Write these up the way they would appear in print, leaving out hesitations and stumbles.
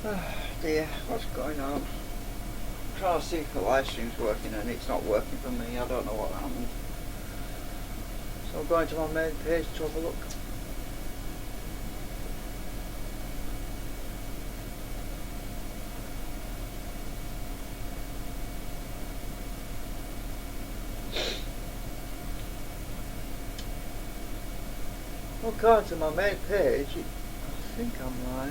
Oh dear, what's going on? I'm trying to see if the live stream's working and it's not working for me. I don't know what happened. So I'm going to my main page to have a look. I'm going to my main page. I think I'm right.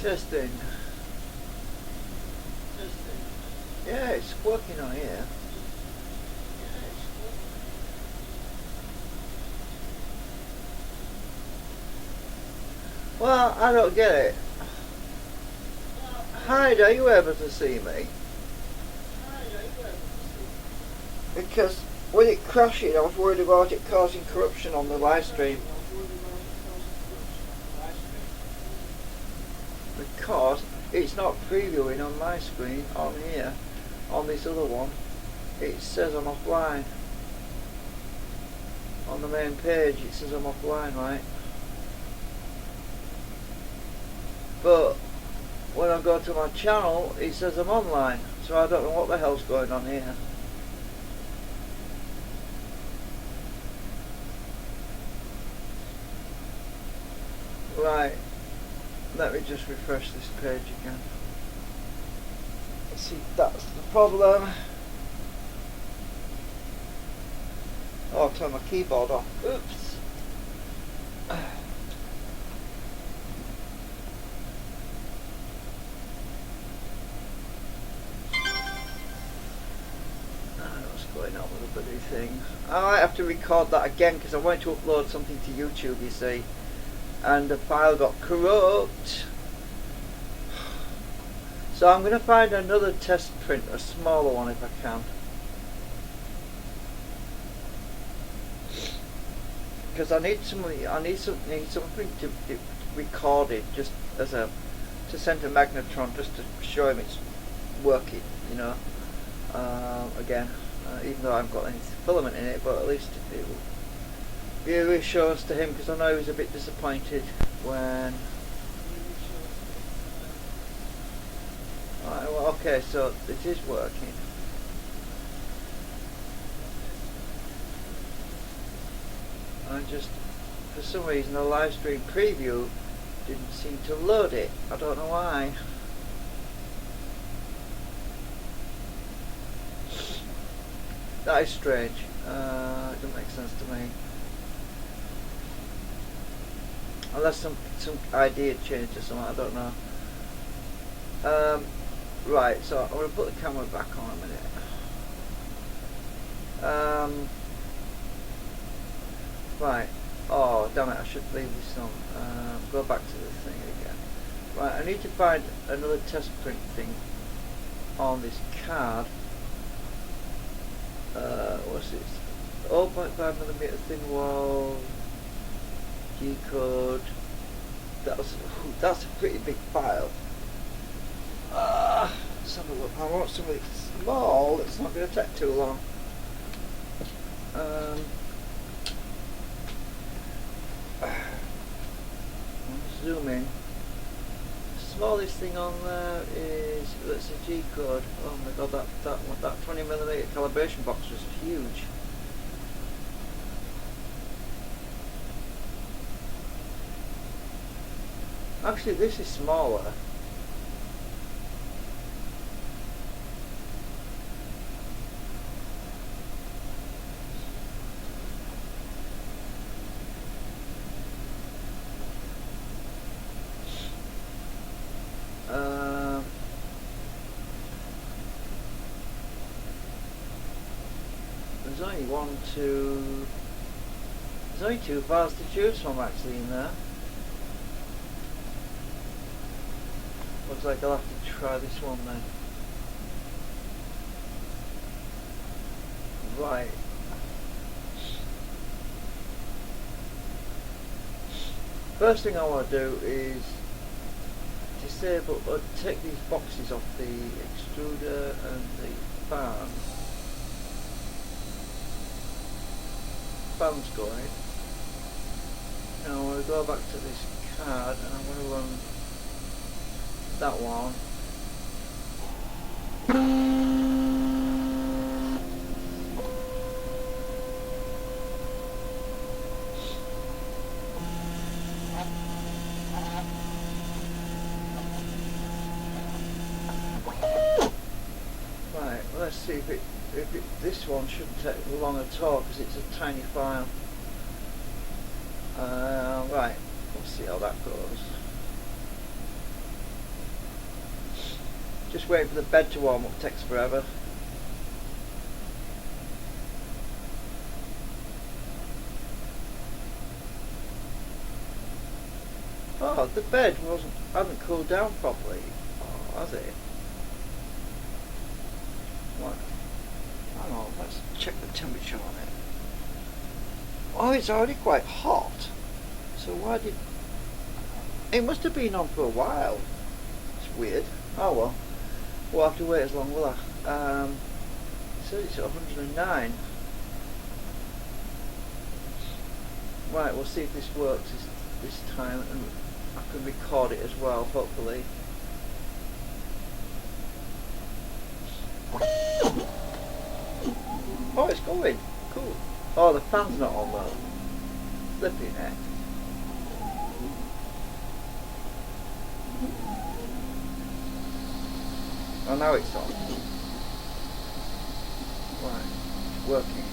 Testing. Yeah, it's working on here. Well, I don't get it. Hyde, are you able to see me? Because with it crashing, I was worried about it causing corruption on the live stream. Because it's not previewing on my screen, on here, on this other one. It says I'm offline. On the main page it says I'm offline, right? But when I go to my channel it says I'm online. So I don't know what the hell's going on here. Right. Let me just refresh this page again. See, that's the problem. Oh, I'll turn my keyboard off. Oops. I don't know what's going on with the bloody thing. I might have to record that again because I wanted to upload something to YouTube, you see. And the file got corrupt. So I'm going to find another test print, a smaller one if I can. Because I need something to record it just as a, to send to Magnetron just to show him it's working, you know. Again, even though I haven't got any filament in it, but at least it will be a reassurance to him, because I know he was a bit disappointed when. Right, well, okay, so it is working. I just, for some reason, the live stream preview didn't seem to load it. I don't know why. That is strange. It doesn't make sense to me. Unless some idea changed or something, I don't know. Right, so I'm going to put the camera back on a minute. Right. Oh, damn it, I should leave this on. Go back to the thing again. Right, I need to find another test print thing on this card. What's this? 0.5mm thin wall. G-code. That's a pretty big file. Let's have a look. I want something small. It's not going to take too long. Zoom in. The smallest thing on there is, that's a G-code. Oh my god, that 20mm calibration box was huge. Actually, this is smaller. There's only there's only two files to choose from actually in there. Looks like I'll have to try this one then. Right. First thing I want to do is disable or take these boxes off the extruder and the fan. Fan's going. Now I want to go back to this card and I'm going to run that one. Right, let's see if this one shouldn't take long at all because it's a tiny file. Right, let's see how that goes. Just waiting for the bed to warm up, takes forever. Oh, the bed hadn't cooled down properly. Oh, has it? What? Hang on, let's check the temperature on it. Oh, it's already quite hot. So why did... It must have been on for a while. It's weird. Oh well. We'll have to wait as long, will I? It says it's at 109. Right, we'll see if this works this time, and I can record it as well, hopefully. Oh, it's going. Cool. Oh, the fan's not on though. Flipping it. Oh, now it's on. Right, it's working.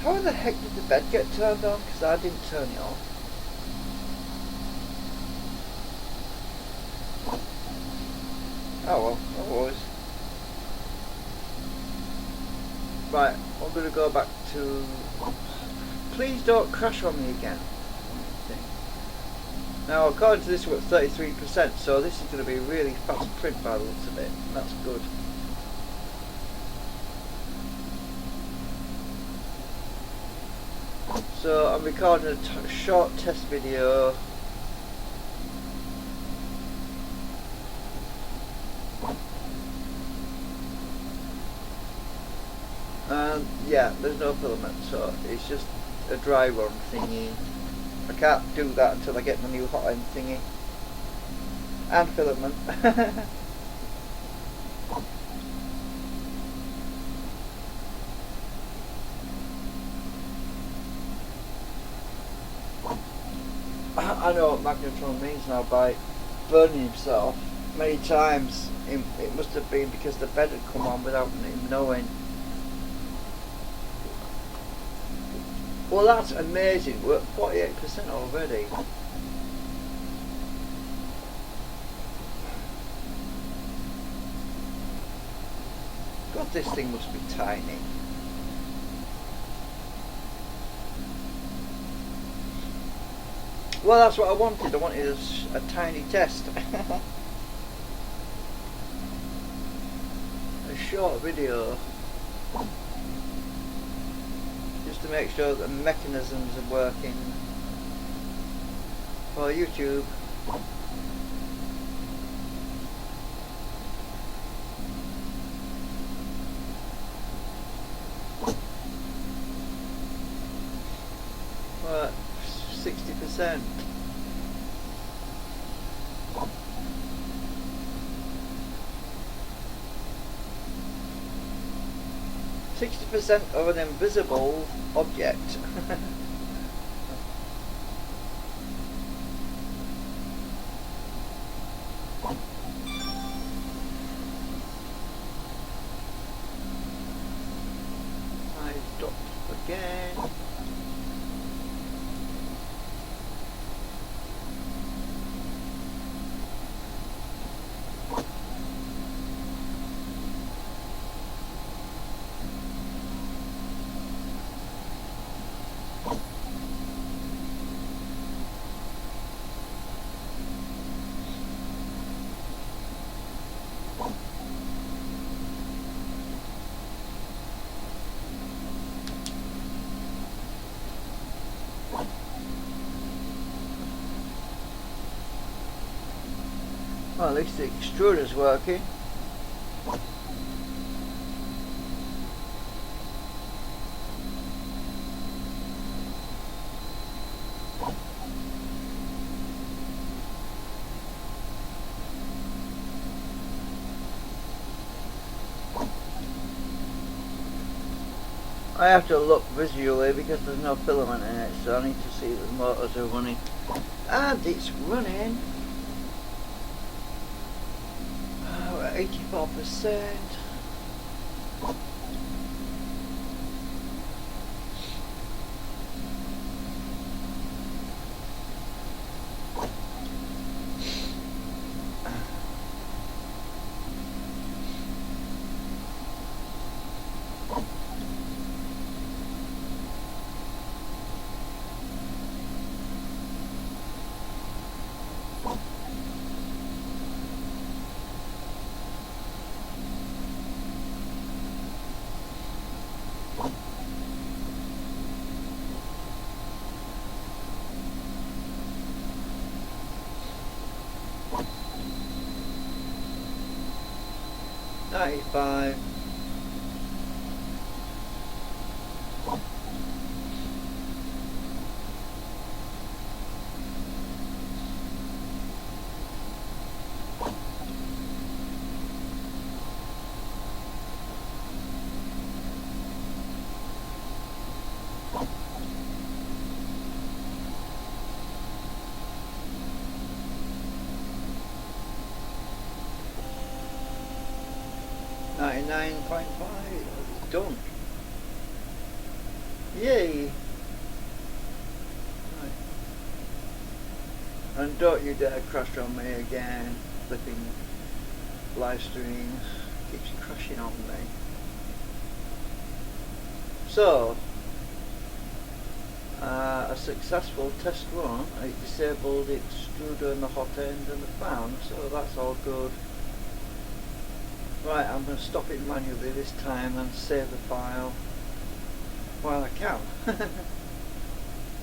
How the heck did the bed get turned on? Because I didn't turn it on. Oh well, no worries. Right, I'm going to go back to... Please don't crash on me again. Now, according to this, we're at 33%, so this is going to be a really fast print by the looks of it. That's good. So, I'm recording a short test video. And yeah, there's no filament, so it's just a dry run thingy. I can't do that until I get my new hot end thingy. And filament. I know what magnetron means now by burning himself many times. It must have been because the bed had come on without him knowing. Well, that's amazing. We're at 48% already. God, this thing must be tiny. Well, that's what I wanted. I wanted a tiny test. A short video. Just to make sure that the mechanisms are working for YouTube. What? 60%. % of an invisible object. Well, at least the extruder's working. I have to look visually because there's no filament in it, so I need to see that the motors are running. And it's running. We're at 84%. Ninety-five. $99.5. Done. Yay! Right. And don't you dare crash on me again. Flipping live streams keeps crashing on me. So, a successful test run. I disabled the extruder and the hot end and the fan, so that's all good. Right, I'm going to stop it manually this time and save the file while I can.